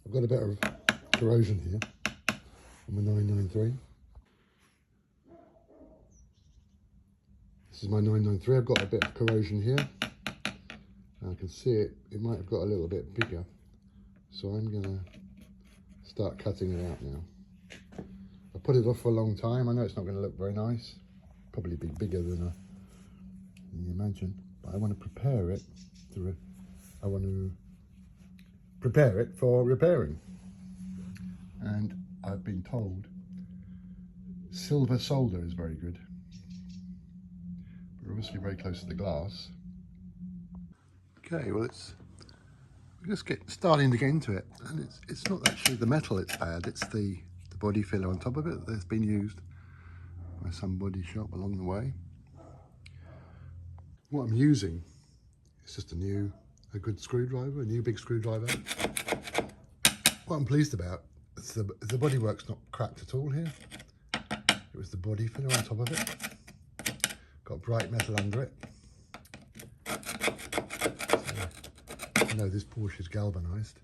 I've got a bit of corrosion here on my 993. This is my 993. I've got a bit of corrosion here. I can see it. It might have got a little bit bigger. So I'm going to start cutting it out now. I put it off for a long time. I know it's not going to look very nice. Probably be bigger than you imagine. But I want to prepare it for repairing. And I've been told silver solder is very good. We're obviously very close to the glass. Okay, well we're just starting to get into it, and it's not actually the metal it's bad, it's the body filler on top of it that's been used by some body shop along the way. What I'm using is just a good screwdriver, a new big screwdriver. What I'm pleased about is the bodywork's not cracked at all here. It was the body filler on top of it. Got bright metal under it. I know this Porsche is galvanised.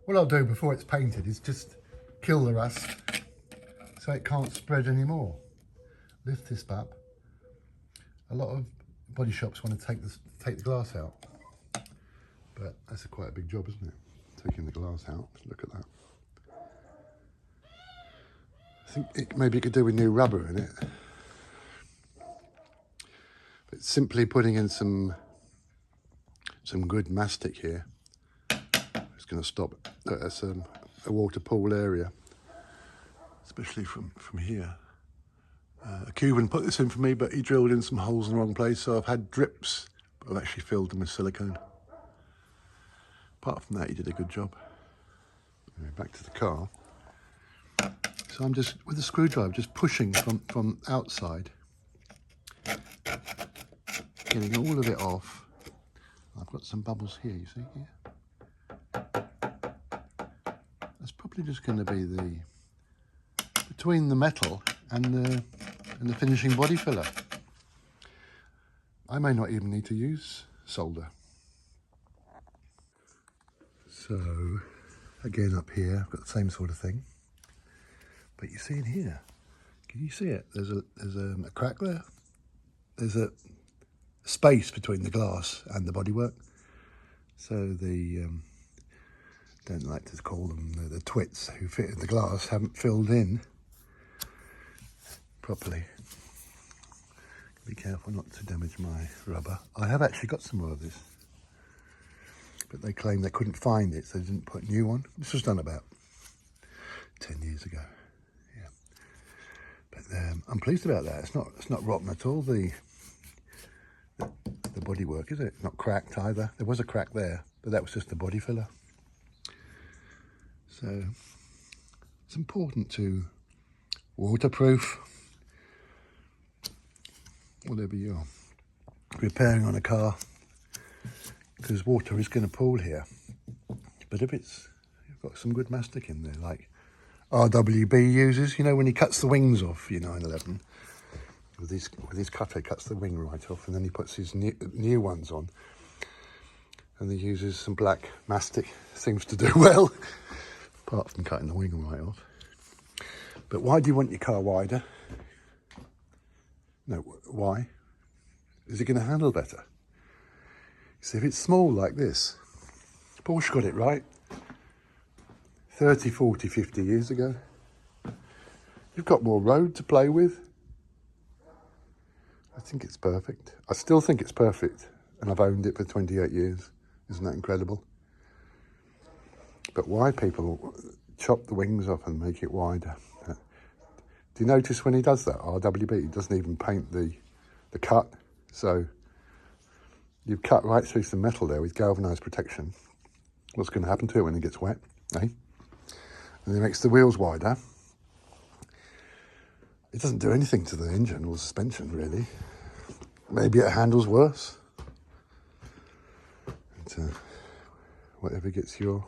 What I'll do before it's painted is just kill the rust so it can't spread anymore. Lift this up. A lot of body shops want to take the glass out, but that's quite a big job, isn't it? Taking the glass out. Look at that. I think maybe it could do with new rubber in it. But simply putting in some good mastic here is going to stop. That's a water pool area, especially from here. A Cuban put this in for me, but he drilled in some holes in the wrong place, so I've had drips, but I've actually filled them with silicone. Apart from that, he did a good job. Anyway, back to the car. So I'm just, with the screwdriver, just pushing from outside, getting all of it off. I've got some bubbles here, you see here? That's probably just going to be between the metal and the finishing body filler. I may not even need to use solder. So, again up here, I've got the same sort of thing. But you see in here, can you see it? There's a crack there. There's a space between the glass and the bodywork. So don't like to call them the twits who fit in the glass haven't filled in properly. Be careful not to damage my rubber. I have actually got some more of this, but they claim they couldn't find it, so they didn't put new one. This was done about 10 years ago. Yeah, but I'm pleased about that. It's not rotten at all. The bodywork, is it? It's not cracked either. There was a crack there, but that was just the body filler. So it's important to waterproof whatever you're repairing on a car, because water is going to pool here. But if you've got some good mastic in there, like RWB uses, you know, when he cuts the wings off your 911, with his cutter, he cuts the wing right off, and then he puts his new ones on, and he uses some black mastic. Seems to do well, apart from cutting the wing right off. But why do you want your car wider? No, why? Is it going to handle better? So if it's small like this, Porsche got it right 30, 40, 50 years ago. You've got more road to play with. I think it's perfect. I still think it's perfect, and I've owned it for 28 years. Isn't that incredible? But why people chop the wings off and make it wider? Do you notice when he does that, RWB, he doesn't even paint the cut. So you've cut right through some metal there with galvanised protection. What's going to happen to it when it gets wet, eh? And it makes the wheels wider. It doesn't do anything to the engine or the suspension, really. Maybe it handles worse. But, whatever gets your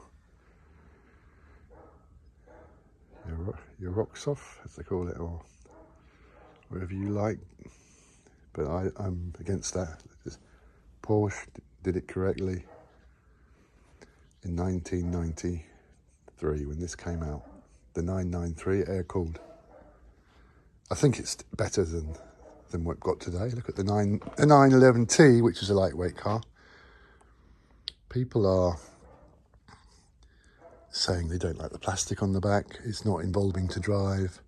rocks off, as they call it, or whatever you like. But I'm against that. Porsche did it correctly. in 1993 when this came out. The 993 air-cooled. I think it's better than what we've got today. Look at the 911T, which is a lightweight car. People are saying they don't like the plastic on the back. It's not involving to drive.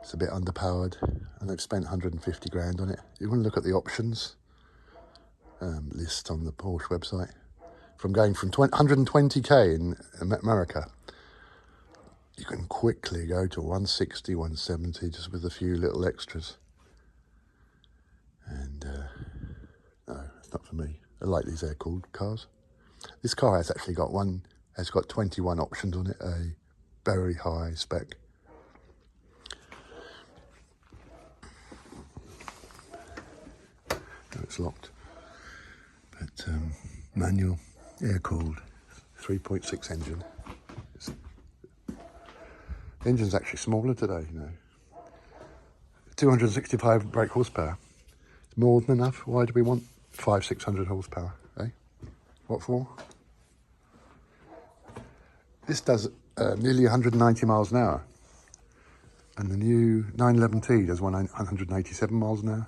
It's a bit underpowered, and they've spent 150 grand on it. You want to look at the options list on the Porsche website. From going from 120k in America, you can quickly go to 160, 170, just with a few little extras. And no, it's not for me. I like these air-cooled cars. This car has actually got 21 options on it, a very high spec. No, it's locked. But manual, air-cooled, 3.6 engine. The engine's actually smaller today, you know. 265 brake horsepower. It's more than enough. Why do we want 500-600 horsepower, eh? What for? This does nearly 190 miles an hour. And the new 911T does 187 miles an hour.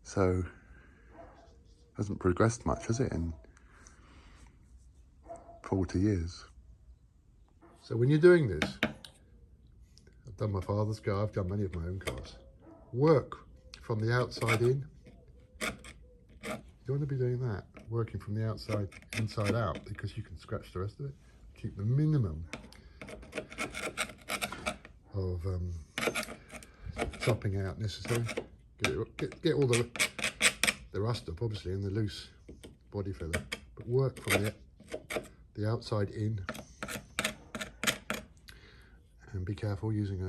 So, hasn't progressed much, has it, in 40 years? So when you're doing this, I've done my father's car, I've done many of my own cars. Work from the outside in. You want to be doing that, working from the outside inside out, because you can scratch the rest of it. Keep the minimum of chopping out necessary. Get all the rust up, obviously, and the loose body filler. But work from the outside in. And be careful using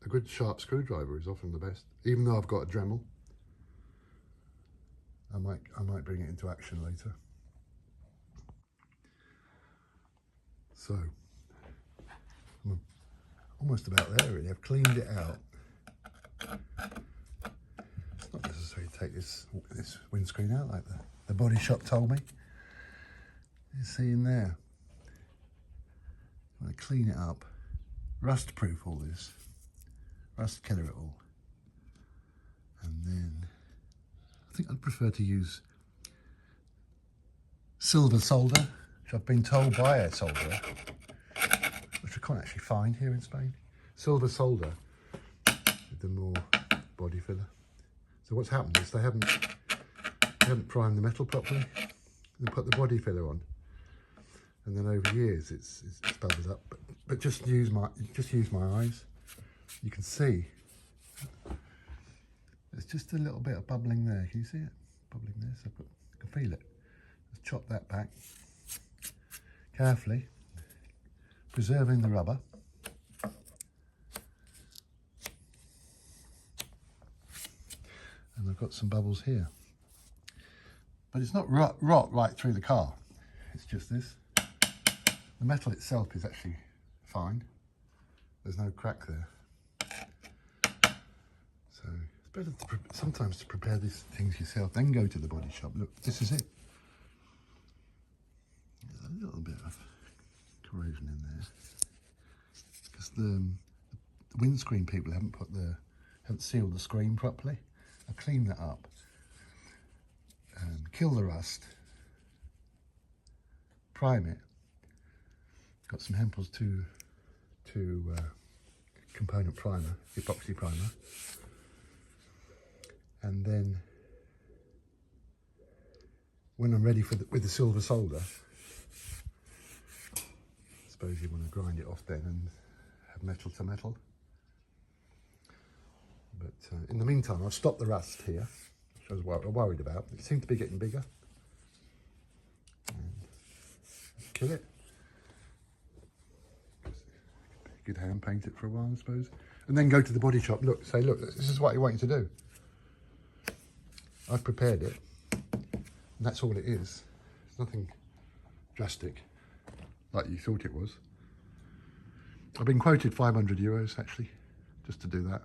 a good sharp screwdriver is often the best. Even though I've got a Dremel, I might bring it into action later. So I'm almost about there really. I've cleaned it out. It's not necessary to take this windscreen out like the body shop told me. You see in there. I'm going to clean it up. Rust proof all this, rust killer it all, and then I think I'd prefer to use silver solder, which I've been told by a solderer, which I can't actually find here in Spain. Silver solder with the more body filler. So what's happened is they haven't primed the metal properly and put the body filler on. And then over years it's bubbled up, but just use my eyes. You can see there's just a little bit of bubbling there. Can you see it? Bubbling there. So I can feel it. Let's chop that back carefully, preserving the rubber. And I've got some bubbles here, but it's not rot right through the car. It's just this. The metal itself is actually fine. There's no crack there. So it's better sometimes to prepare these things yourself, then go to the body shop. Look, this is it. There's a little bit of corrosion in there because the windscreen people haven't sealed the screen properly. I'll clean that up and kill the rust, prime it. Got some Hempel's two component primer, epoxy primer, and then when I'm ready with the silver solder, I suppose you want to grind it off then and have metal to metal. But in the meantime, I've stopped the rust here, which I was worried about. It seemed to be getting bigger. And kill it. Good hand paint it for a while, I suppose, and then go to the body shop. Say, look, this is what I want you to do. I've prepared it, and that's all it is. It's nothing drastic, like you thought it was. I've been quoted €500 actually, just to do that.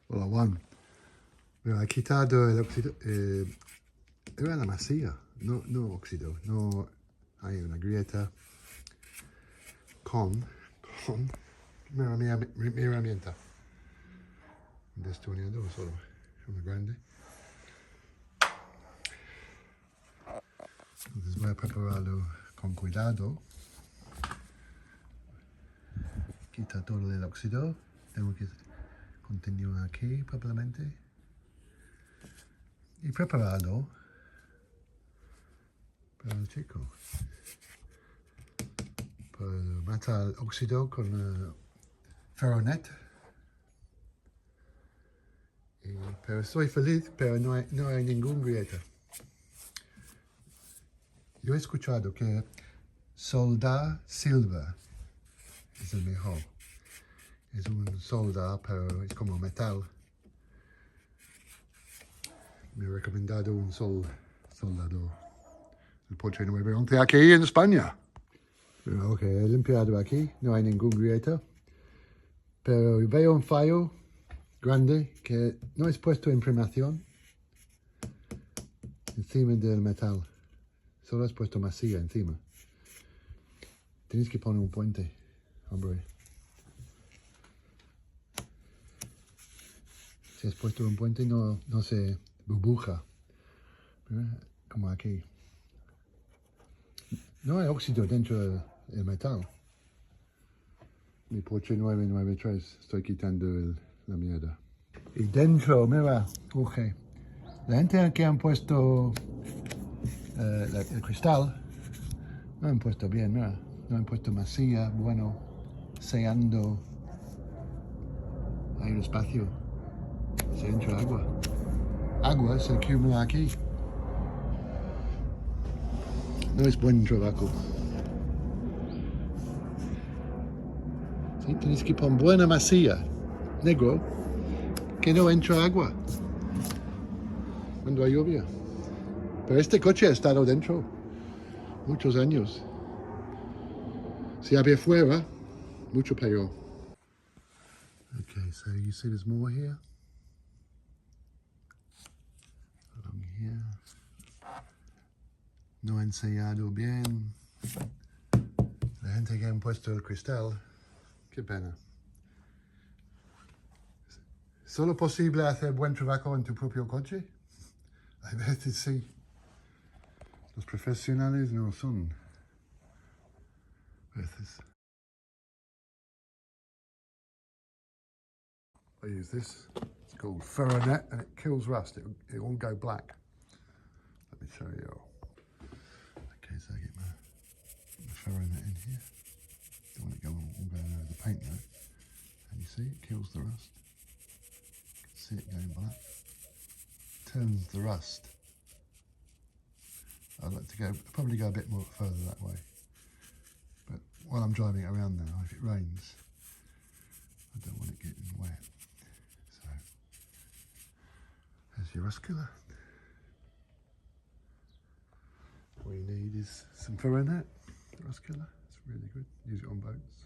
Well, I won. Me ha quitado era la masilla, no óxido, no hay una grieta con mi herramienta. Un destornillador solo, uno grande. Entonces voy a prepararlo con cuidado. Quita todo el óxido. Tengo que continuar aquí probablemente. Y prepararlo para el chico. Para matar el óxido con ferronet. Pero estoy feliz, pero no hay ningún grieta. Yo he escuchado que soldar silver es el mejor. Es un soldar, pero es como metal. Me he recomendado un soldador. El Porsche 911 aquí en España. Ok, he limpiado aquí, no hay ningún grieta. Pero veo un fallo grande que no es puesto imprimación encima del metal. Solo has puesto masilla encima. Tienes que poner un puente, hombre. Si has puesto un puente no se burbuja. Como aquí. No hay óxido dentro del metal. Mi Porsche 993, estoy quitando la mierda. Y dentro, mira, coge. La gente que han puesto el cristal, no han puesto bien, mira. No han puesto masilla, bueno, sellando. Hay un espacio. Se entra agua. Agua se acumula aquí. No es buen trabajo. ¿Sí? Tienes que poner buena masilla, negro, que no entra agua cuando hay lluvia. Pero este coche ha estado dentro muchos años. Si había fuera, mucho peor. Okay, so you see there's more here. Along here. No han sellado bien. La gente que han puesto el cristal, qué pena. ¿Solo posible hacer buen trabajo en tu propio coche? A veces sí. Los profesionales no son. A veces. I use this. It's called ferronet and it kills rust. It won't go black. Let me show you. Okay, so I get my ferronet in here. Don't want it all going over the paint though. And you see, it kills the rust. You can see it going black. Turns the rust. I'd like to probably go a bit more further that way. But while I'm driving it around now, if it rains, I don't want it getting wet. So, there's your rust killer. All you need is some ferronet, rust killer. It's really good. Use it on boats.